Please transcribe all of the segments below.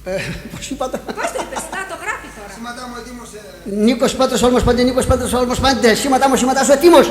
Πώς είπατε? Πώς το είπες, να το γράφει τώρα. Σήματα μου ετοίμος. Νίκος Πέτρος Όλμος Πέντε, Νίκος Πέτρος Όλμος Πέντε. Σήματα μου, σήματα σου ετοίμος.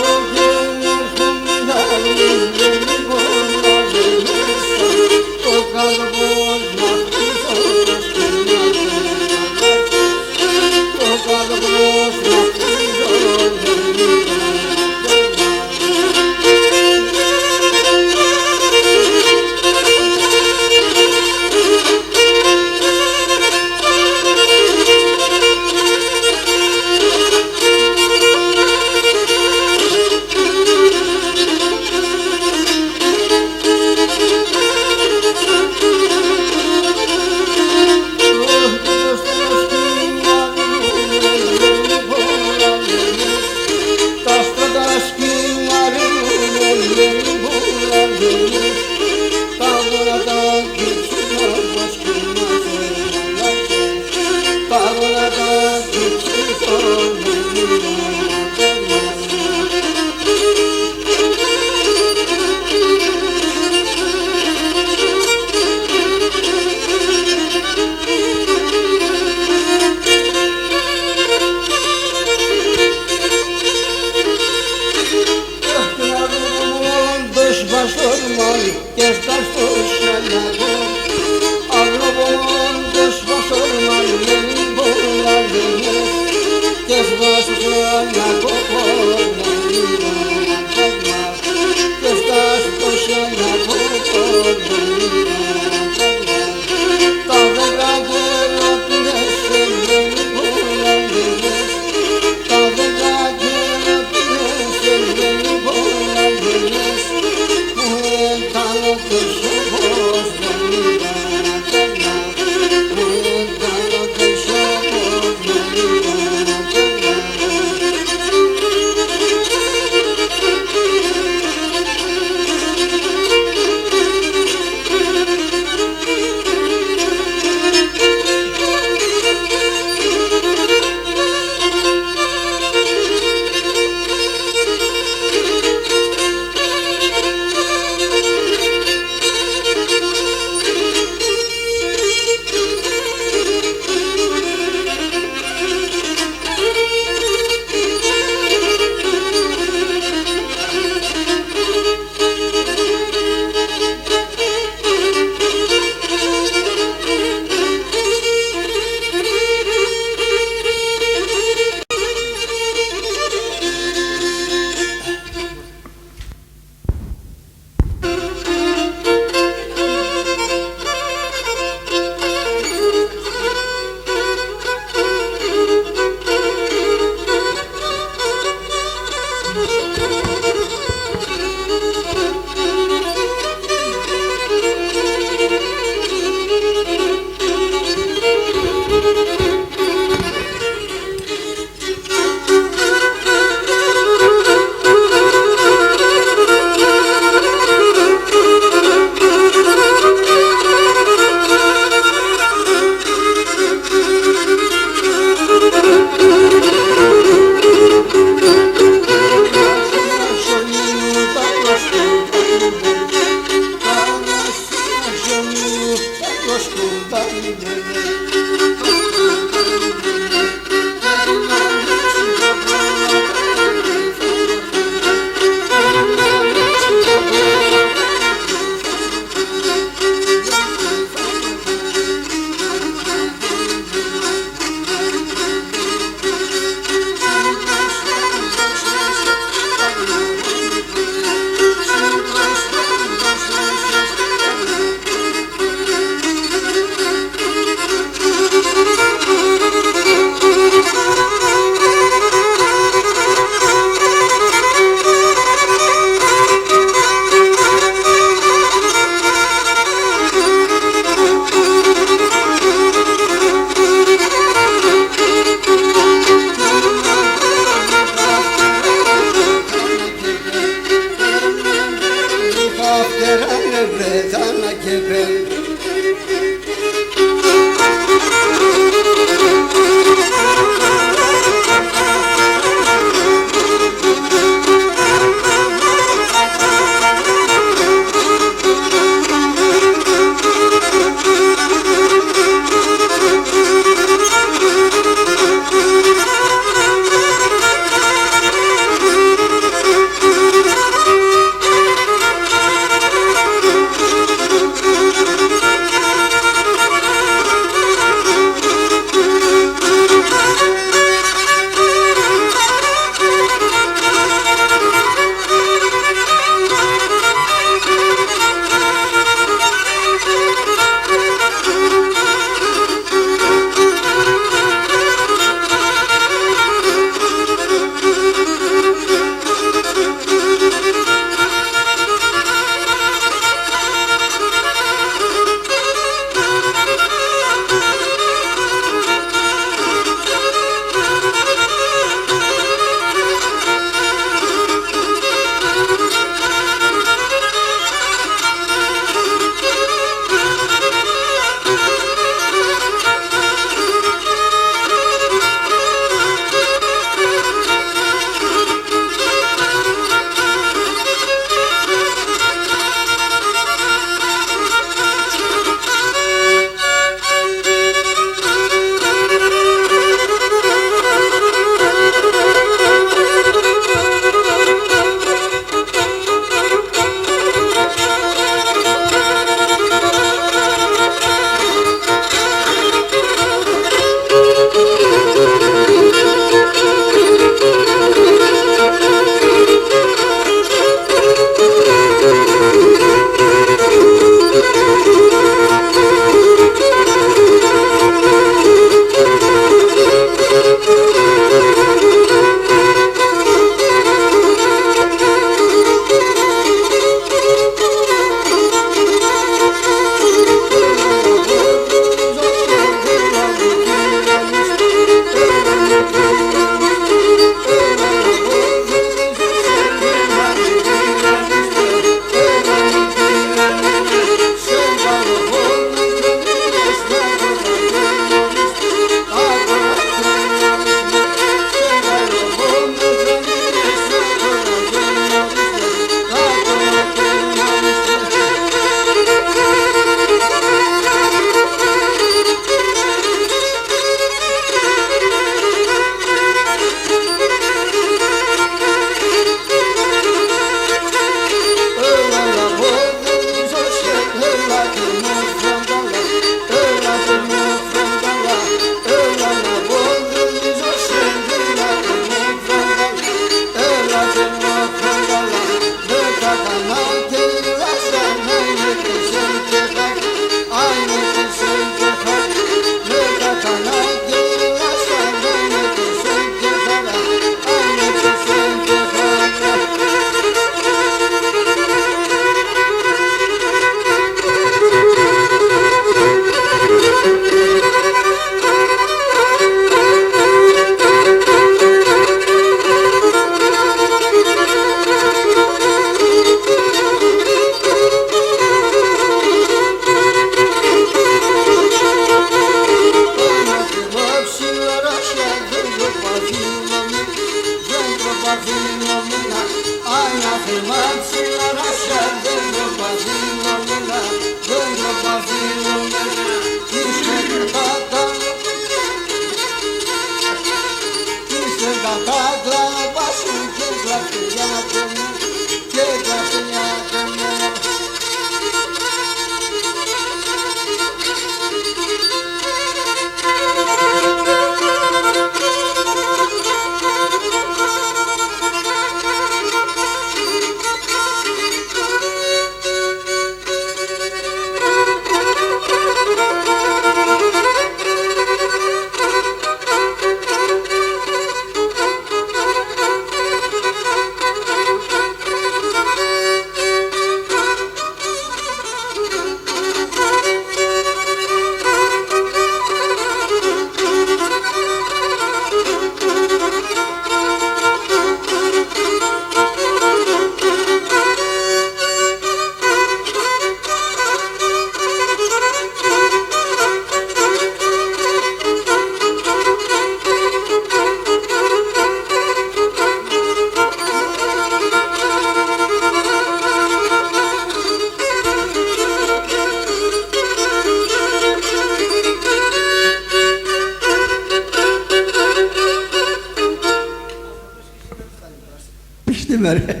είμαι ρε.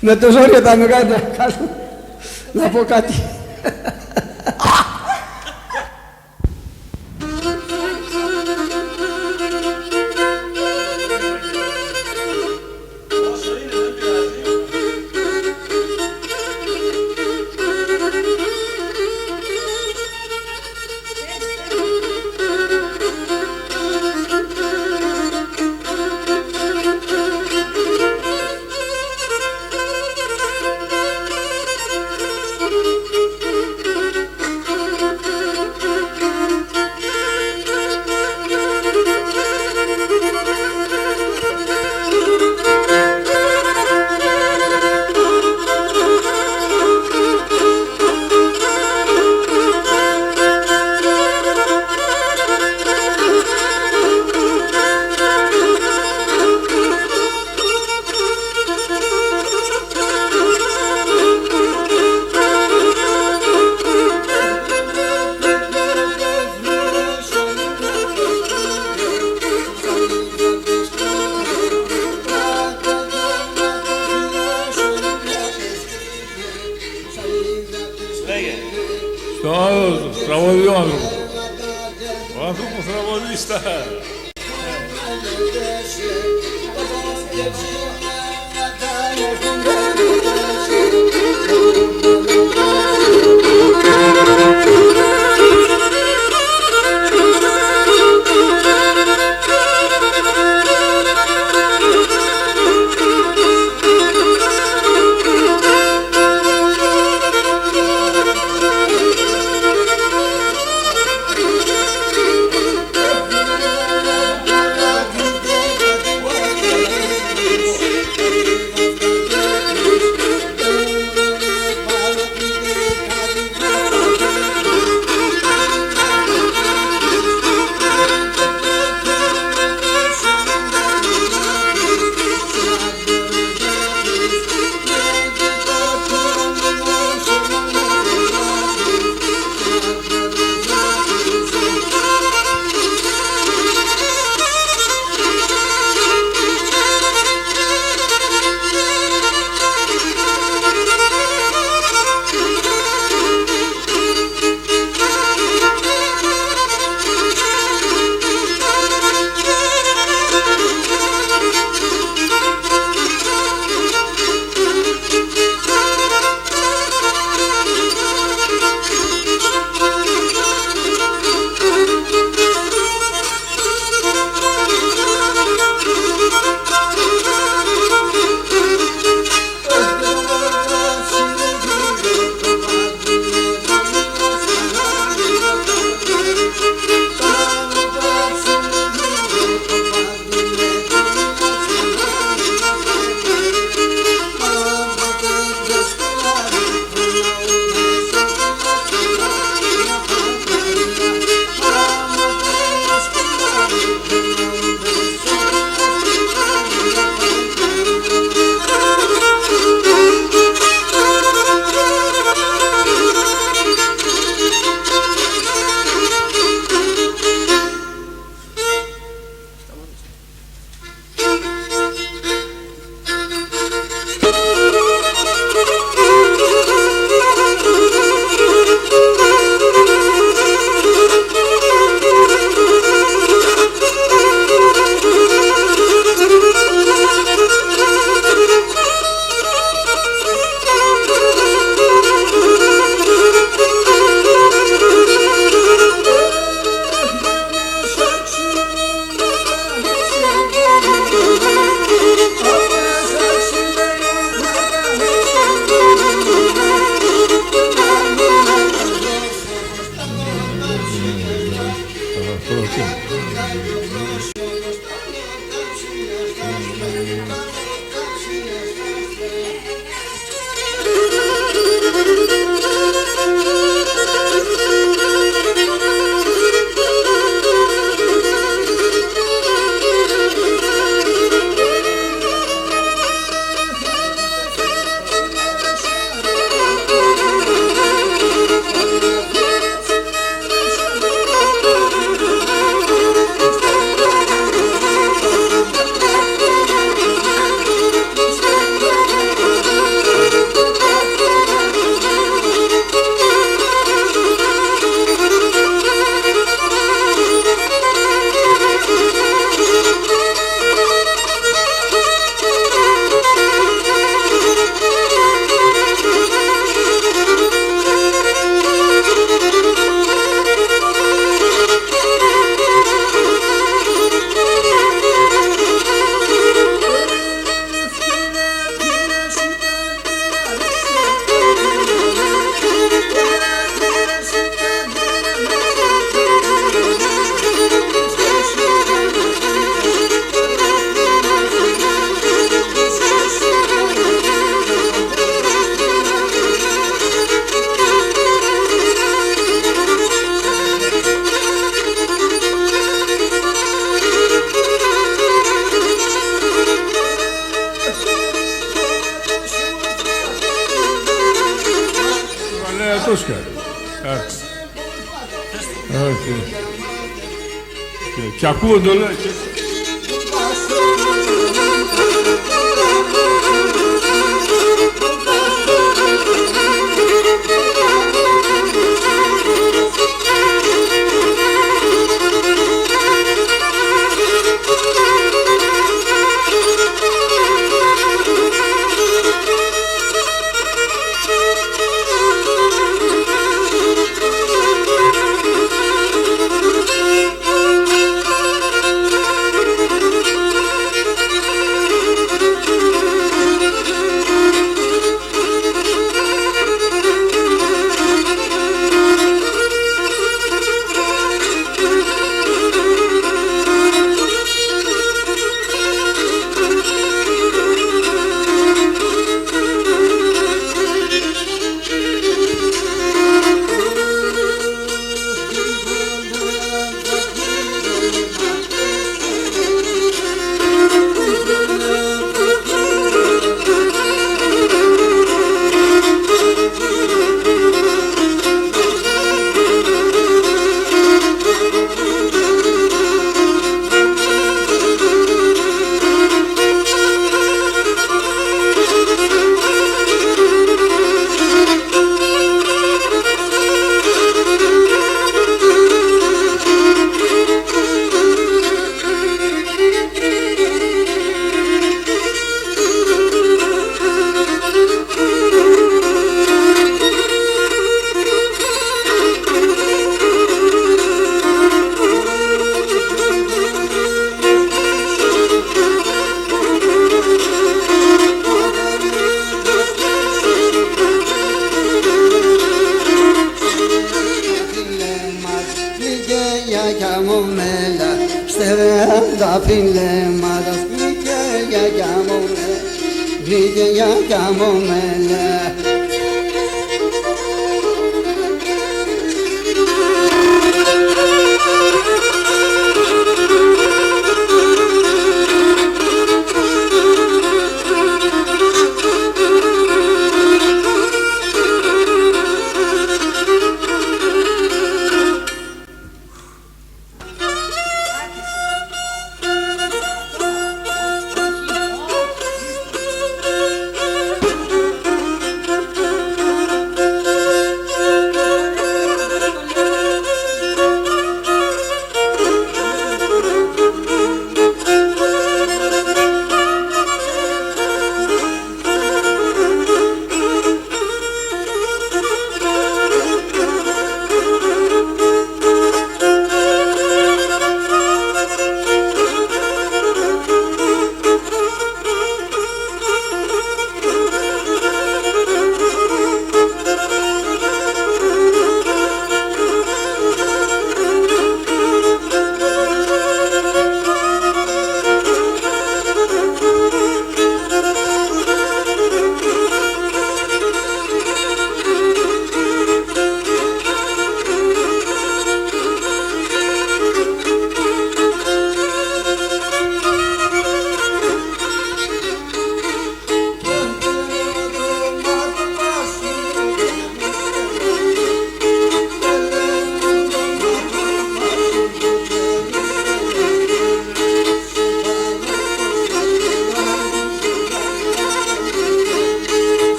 Με το ζόρι όταν με κάνουν να πω κάτι. Στον άλλο, τραγωδιό άνθρωπο. Ο άνθρωπος τραγωδίστα. Evet. Evet. Çakı dolu.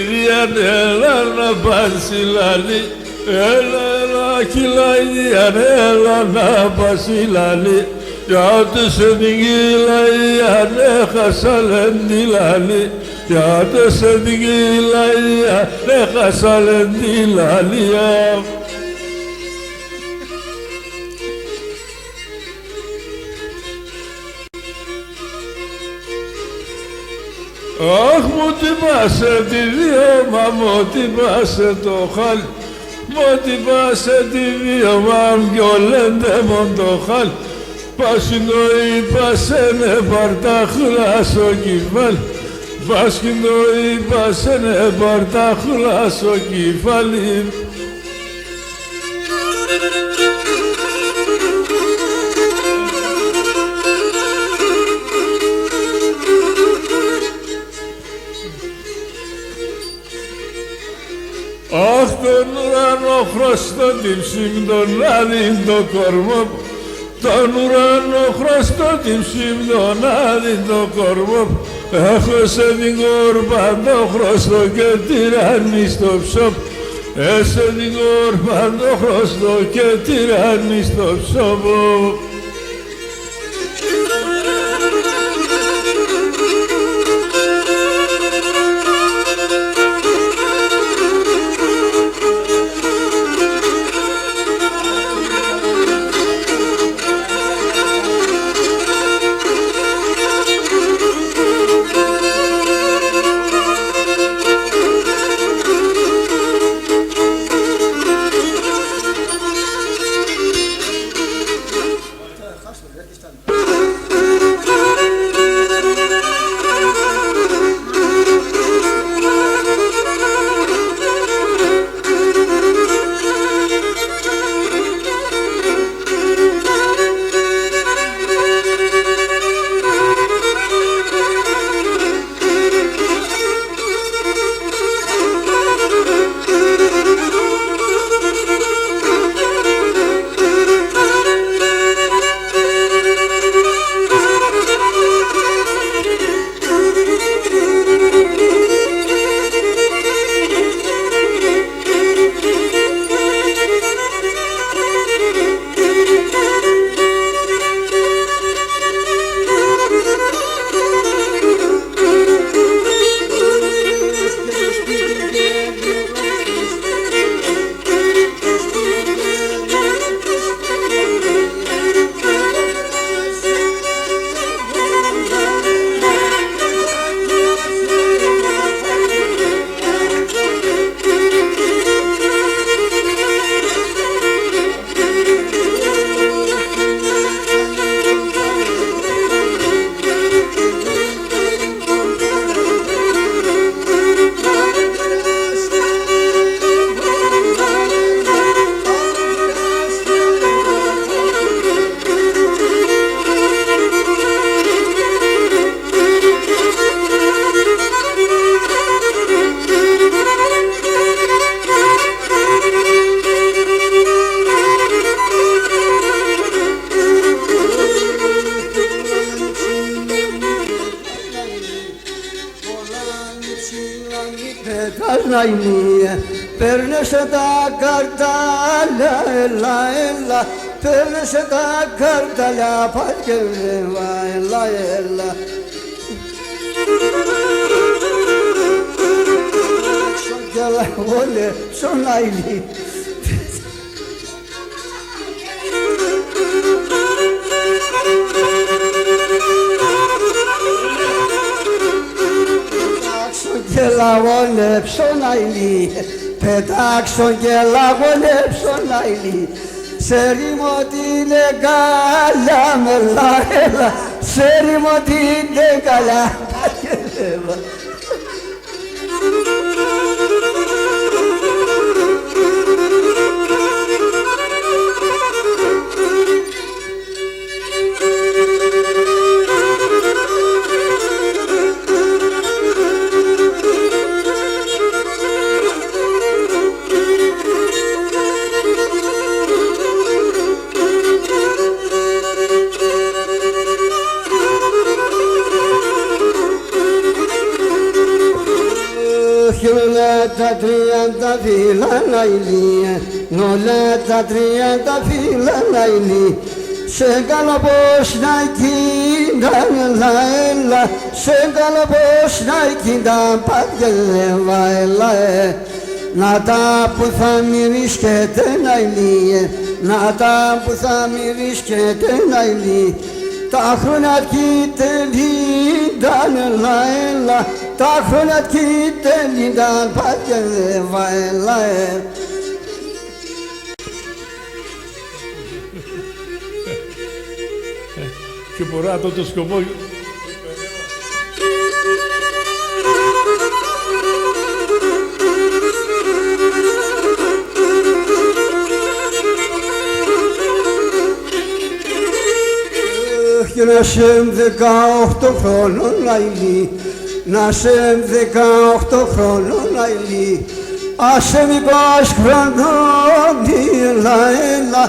Κυριαν έλα να πας λαλή, έλα κυλαϊδιαν έλα να πας λαλή, γιατί σε νικηλαϊδιαν έχασα λέντι λαλή, γιατί σε νικηλαϊδιαν έχασα λέντι λαλή. Αχ, μου τυπάσε τη βίωμα, μου τυπάσε το χάλι, μου τυπάσε τη βίωμα, κι ολέντε μον το χάλι, πάσχυντο είπασένε παρτάχλα στο κεφάλι, πάσχυντο είπασένε παρτάχλα στο κεφάλι. Αχ, τον ουρανό χρωστό την ψήμ, τον άδειν το κορμό, τον ουρανό χρωστό την ψήμ, τον άδειν το κορμό, έχω σε την κόρπα το χρωστό και τυράννη στο ψώπ, σε την κόρπα το χρωστό και τυράννη στο ψώπο. Παίρνεσαι τα καρτάλια, έλα, παίρνεσαι τα καρτάλια, πάλι έλα. Σοκέλα, όλε, σονάιλι. Και λαγωνέψω ναηλί, πετάξω και λαγωνέψω ναηλί, σε ρίμω την εγκάλα με λαέλα, σε ρίμω την εγκάλα. τα 30 φύλλα λαϊλί, όλα τα 30 φύλλα λαϊλί. Σε καλό πως να κοίτα έλα, σε καλό πως να κοίτα πατιέλα έλα. Να τα που θα μυρίσκεται λαϊλί, να τα που θα μυρίσκεται λαϊλί. Τα χρόνια κοίτελινταν έλα, τα χρόνια κοίτελινταν πατιέλα έλα. Και φορά το σκοπό. Και να σε 18 χρόνων λαϊλί, να σε 18 χρόνων λαϊλί. Άσε μικρός χρόνων έλα,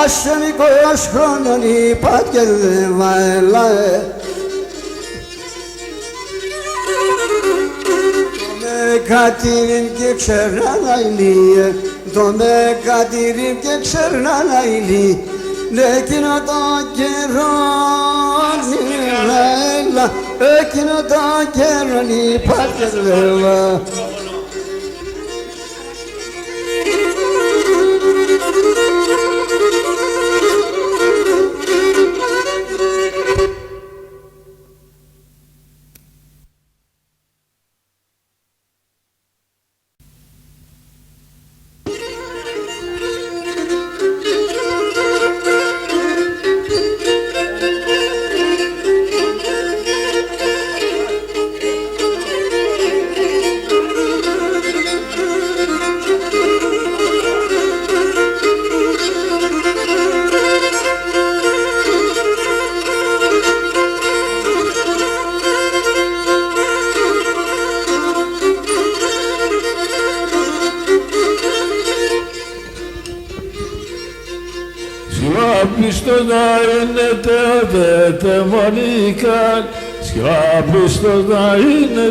άσε μικρός χρόνων η πατιέλα έλα. Το Μεκατήριμ και ξέρνα λαϊλί, το Μεκατήριμ και ξέρνα λαϊλί. Εκείνο το καιρό έλα, εκείνο το καιρό η πατιέλα. Σκάπιστος να είναι τε μονικά, σκάπιστος να είναι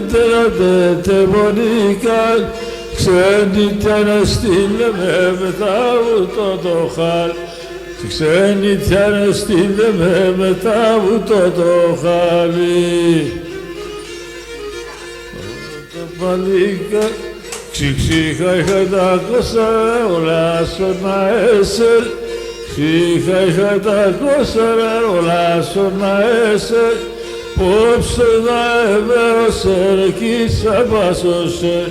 τε μονικά. Ξένιτια να στείλε με μετά ούτω το χάλ, ξένιτια να στείλε με μετά ούτω το χάλι. Τα παλίκα ξυξίχα είχα τα κόσα όλα σώνα έσερ. Είχα τα κόσαρα όλα σώνα έσερ, πόψος να εμέρωσερ κι σαπάσωσερ,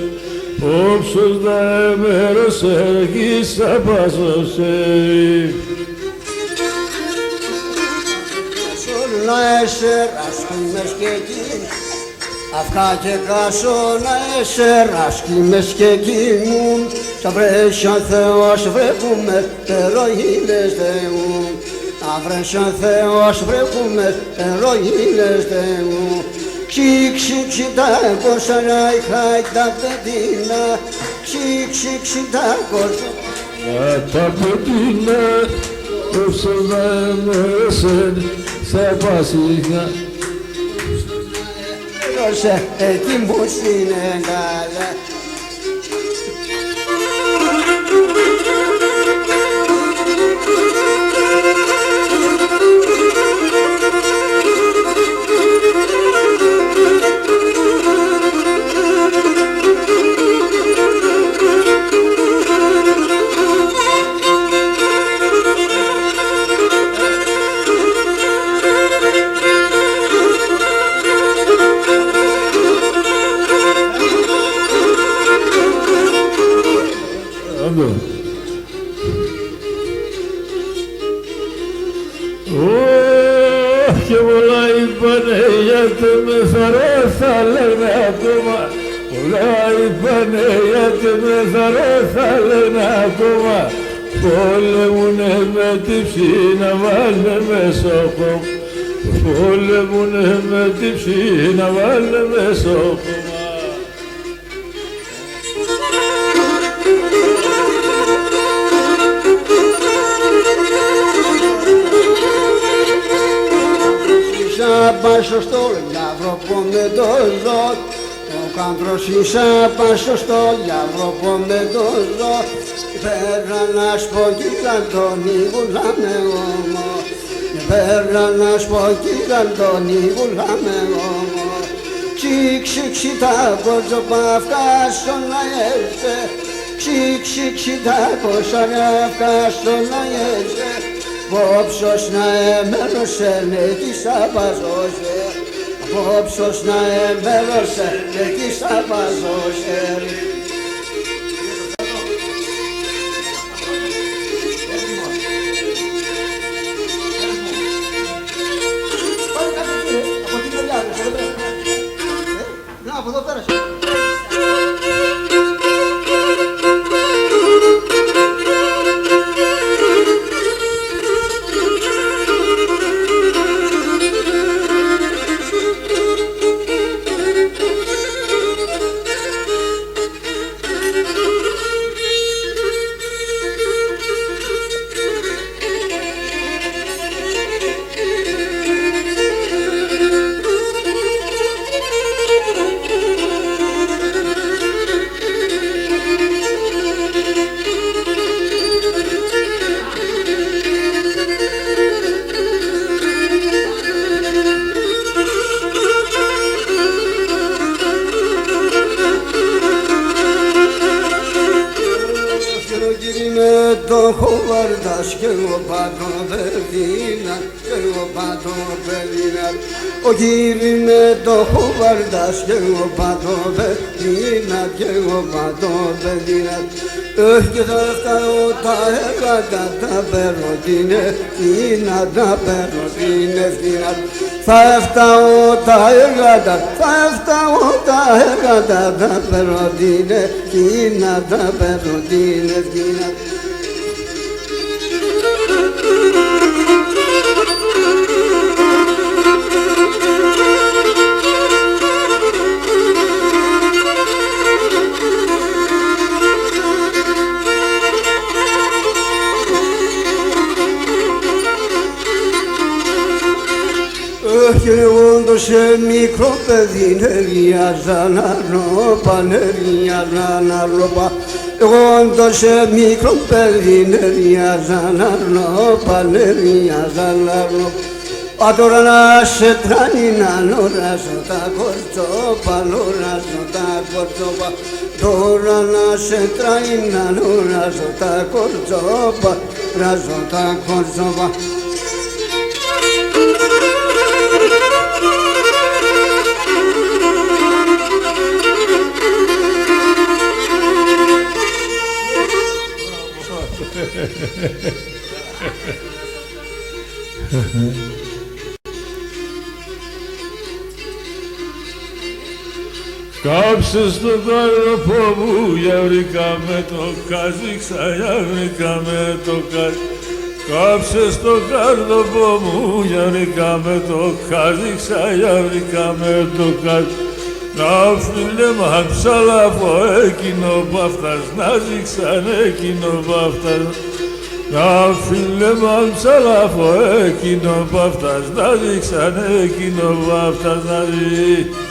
πόψος να εμέρωσερ κι σαπάσωσερ. Σώνα έσερ ασκήμες και εκεί, αυκά και κάσωνα έσερ ασκήμες και εκεί μου. Τα βρέσια Θεός βρέχουμε, ερωίνες Θεού. Τα βρέσια Θεός βρέχουμε, ερωίνες Θεού. Ξυξυξι τα κόσαρα είχα τα παιδίνα, ξυξυξι τα κόσαρα. Τα παιδίνα, όσο να εμέσαι, θα πάσιχα. Έδωσε εκεί μου στην εγκάλα. Και πολλά είπανε γιατί με θαρώ θα λένε ακόμα. Πολλά είπανε γιατί με θαρώ θα λένε ακόμα. Πολεμούνε με τύψη να βάλε μέσα κόμμα. Πολεμούνε με τύψη να βάλε μέσα κόμμα. Πάσω στο λαύρο που με το ζω, το Κάντρος είσαι πάσο στο διάβροπο με το ζω. Πέρα να σπω Αντώνη βουλάμε όμο. Πέρα να σπω Αντώνη βουλάμε όμο. Ξυξ τα κοτσοπαύκα στο να έρθε. Ξυξ τα κοτσοπαύκα στο να έρθε. Πόψος να εμέρωσε νεκείς απαζώσε. Πόψος να εμέρωσε νεκείς απαζώσε. Από εδώ πέρασε. Το χοβάρδας και εγώ πάντο παιδίνα, και εγώ πάντο παιδίνα. Ο κύρι με το χοβάρδας και εγώ πάντο παιδίνα, και εγώ πάντο παιδίνα. Και θα φτάω τα έργα τα παίρνω την ευθύνα, τα παίρνω την ευθύνα. Θα φτάω τα έργα τα παίρνω την ευθύνα, τα παίρνω την ευθύνα. Και όντως σε μικρό παιδί νεριάζα να ρόπα, νεριάζα να ρόπα. Όντως σε μικρό παιδί νεριάζα να ρόπα, νεριάζα να ρόπα. Τώρα να σε τράνει να νοράζω τα κορτσόπα, νοράζω τα κορτσόπα. Τώρα να σε τράνει να νοράζω τα κορτσόπα, ράζω τα κορτσόπα. Κάψε στο καρπό μου, για βρήκαμε το κάζιξα, για βρήκαμε το κάζιξα. Κάψε στο καρπό μου, για βρήκαμε το κάζιξα, για βρήκαμε το κάζιξα. Να φίλε μα ψαλαφώ εκείνο που αυτάς να ζήξαν, εκείνο που αυτάς. Να φίλε μα ψαλαφώ εκείνο που αυτάς να ζήξαν, εκείνο που αυτάς να ζήξαν.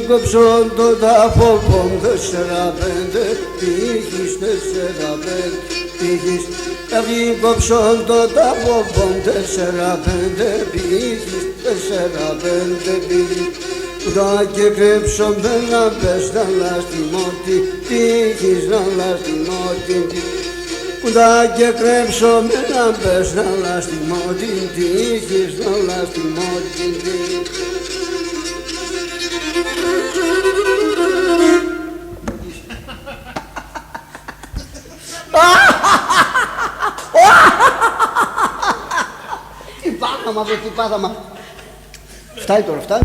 Κόψον το τάφο πον 4-5 τύχης, 4-5 τύχης. Κόψον το τάφο πον 4-5 τύχης, 4-5 τύχης. Κουδά και κρέψον δεν να πες να λαστιμώτη τύχης, να λαστιμώτη τύχης. Κουδά και κρέψον δεν να πες να λαστιμώτη τύχης, να λαστιμώτη τύχης. Τι πάθαμα, βρε, τι πάθαμα. Φτάει τώρα, φτάει.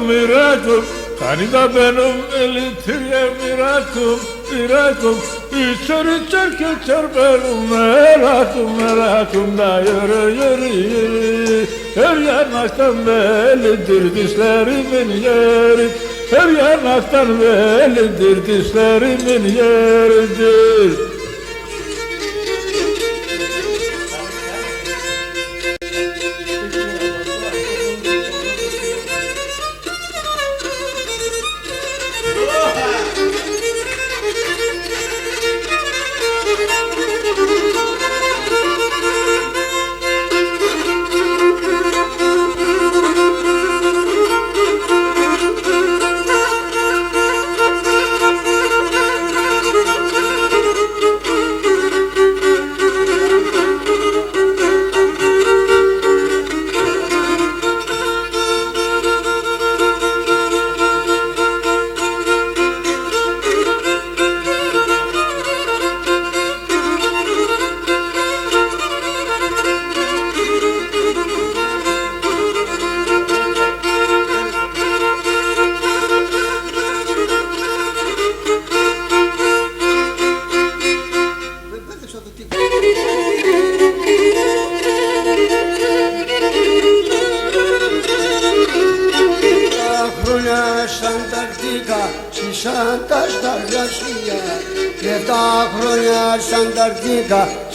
mirakum Hani da benim elitire mirakum İçer geçer benim merakım da yürü Her yanaktan bellidir dişlerimin yeri Her yanaktan bellidir dişlerimin yeridir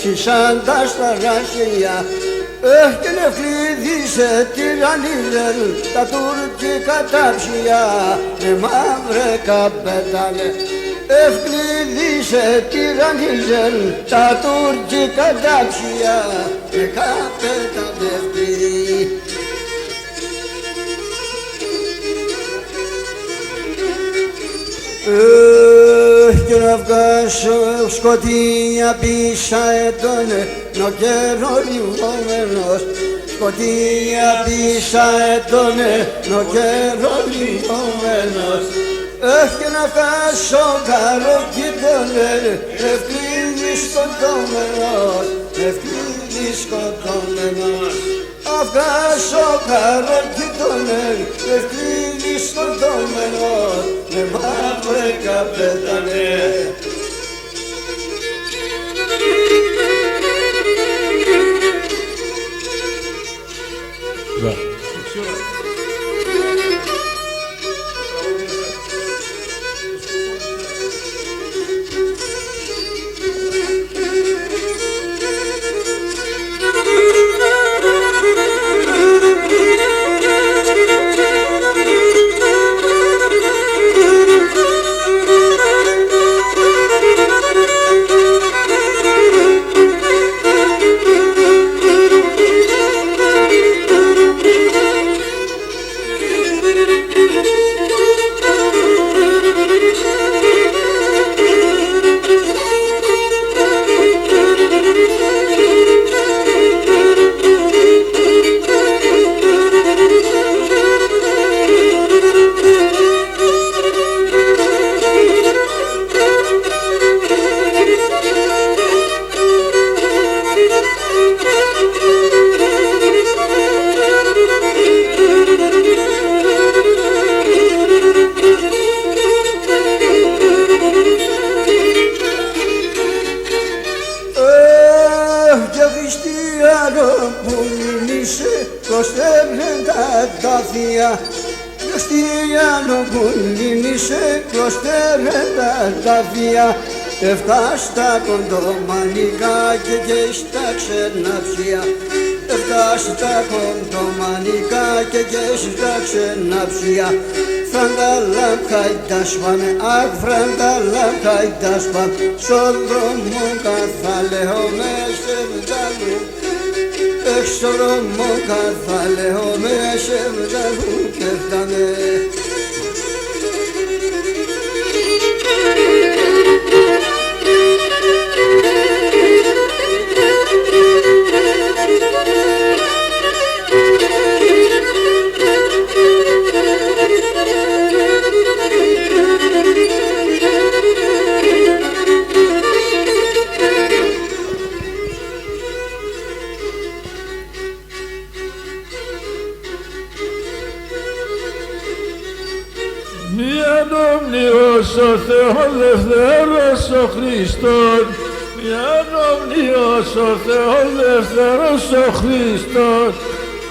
Şişanda σταράσια την ευκλήδισε τυραννίζελ τα τουρκικά τάψια με μαύρε καπέταλε ευκλήδισε τυραννίζελ τα τουρκικά τάψια με καπέταλε ευκλήδι και να βγάσω σκοτία πίσα έτωνε νο καιρό λιγόμενος σκοτία πίσα έτωνε νο καιρό λιγόμενος και να βγάσω καροκίτωνε ευκλήδη σκοτώμενος ευκλήδη σκοτώμενος βγάσω καροκίτωνε ευκλήδη σκοτώμενος με μαύρε καπέτανε Εφτάστα κοντομανικά και στα ξεναψία Εφτάστα κοντομανικά και στα ξεναψία Φρανταλάμ χαϊτάσπανε, αχ φρανταλάμ χαϊτάσπανε Στον δρόμο καθαλέω με σε βγάλουν Εξ στον δρόμο καθαλέω με σε βγάλουν και φτάνε Μιαν ομνίος ο Θεός Δευτέρος ο Χριστός, μιαν ομνίος ο Θεός Δευτέρος ο Χριστός,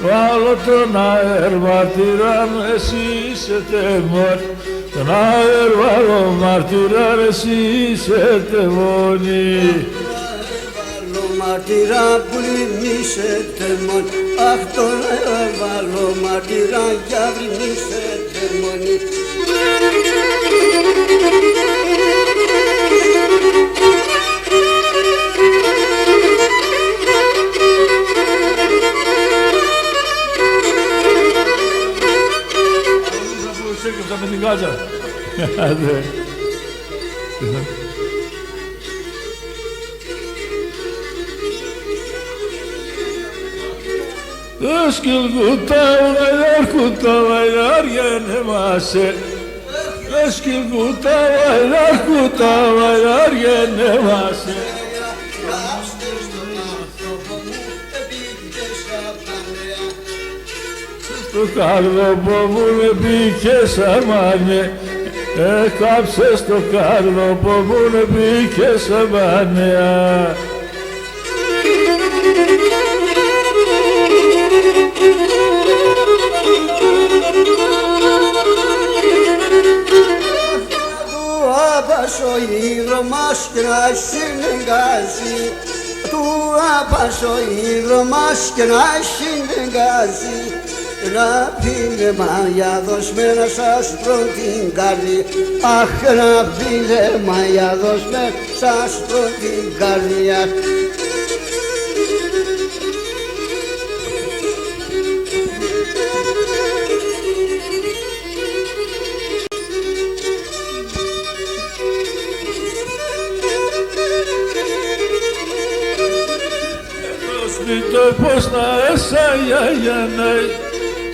βάλω τον αέρ μαρτυράν, εσύ είσαι τεμόν, τον αέρ βάλω μαρτυράν, εσύ είσαι τεμόνι. Μαρτυρά που λυμνήσετε μόνοι, αχ τον αέρ βάλω μαρτυρά κι αύριο μνήσετε μόνοι. Σήκωσα με την κάτσα. Eskil kuta vaylar yenemase. Eskil kuta vaylar yenemase. Στο κάρδοπο μου με μπήκε σαμάνιε, έκαψε στο κάρδοπο μου με μπήκε σαμάνια. Απάσω ήλιο μας και να συνεργάζει, του απάσω ήλιο μας και να συνεργάζει, να πίνε μαλλιά δοσμένα σας πρώτην καρδί, αχ να πίνε μαλλιά δοσμένα σας πρώτην καρδιά. Το πώς να εσαγιαγιανάει,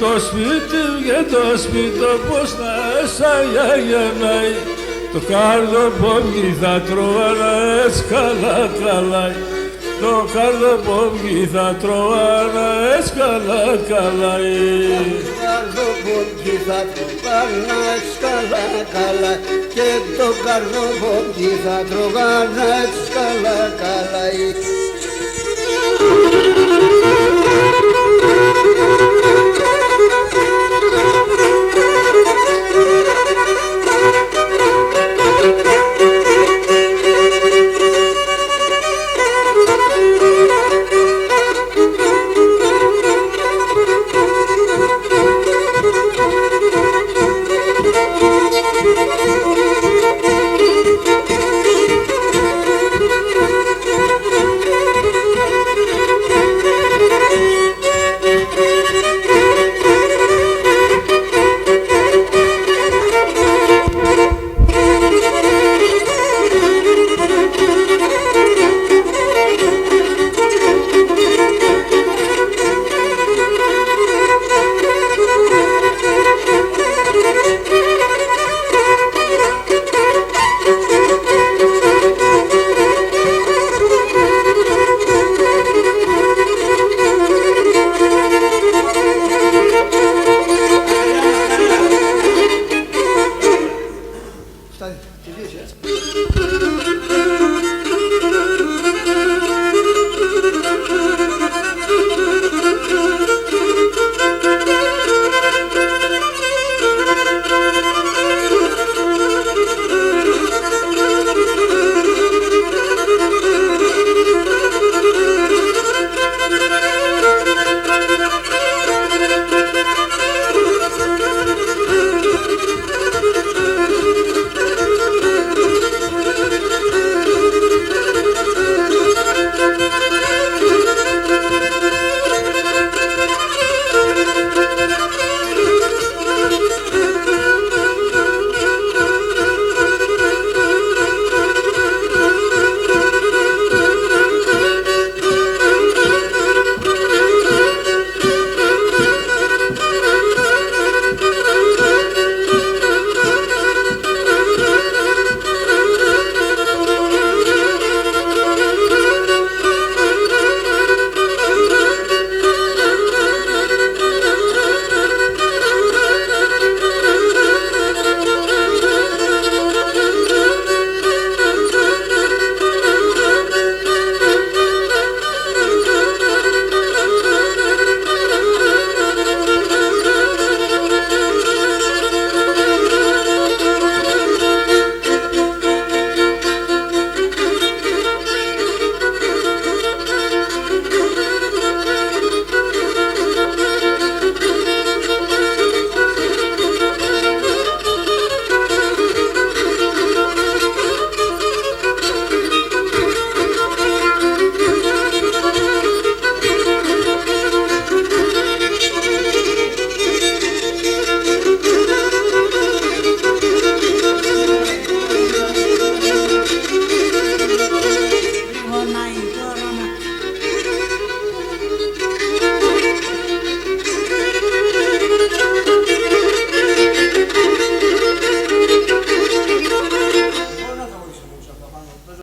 το σπίτι και το σπίτι πώς να εσαγιαγιανάει, το καρδοπόμι θα τρώανα έτσι καλά καλάει, το καρδοπόμι θα τρώανα έτσι καλά καλάει. Το καρδοπόμι θα τρώανα έτσι καλά καλάει και το καρδοπόμι θα τρώανα έτσι καλά καλάει.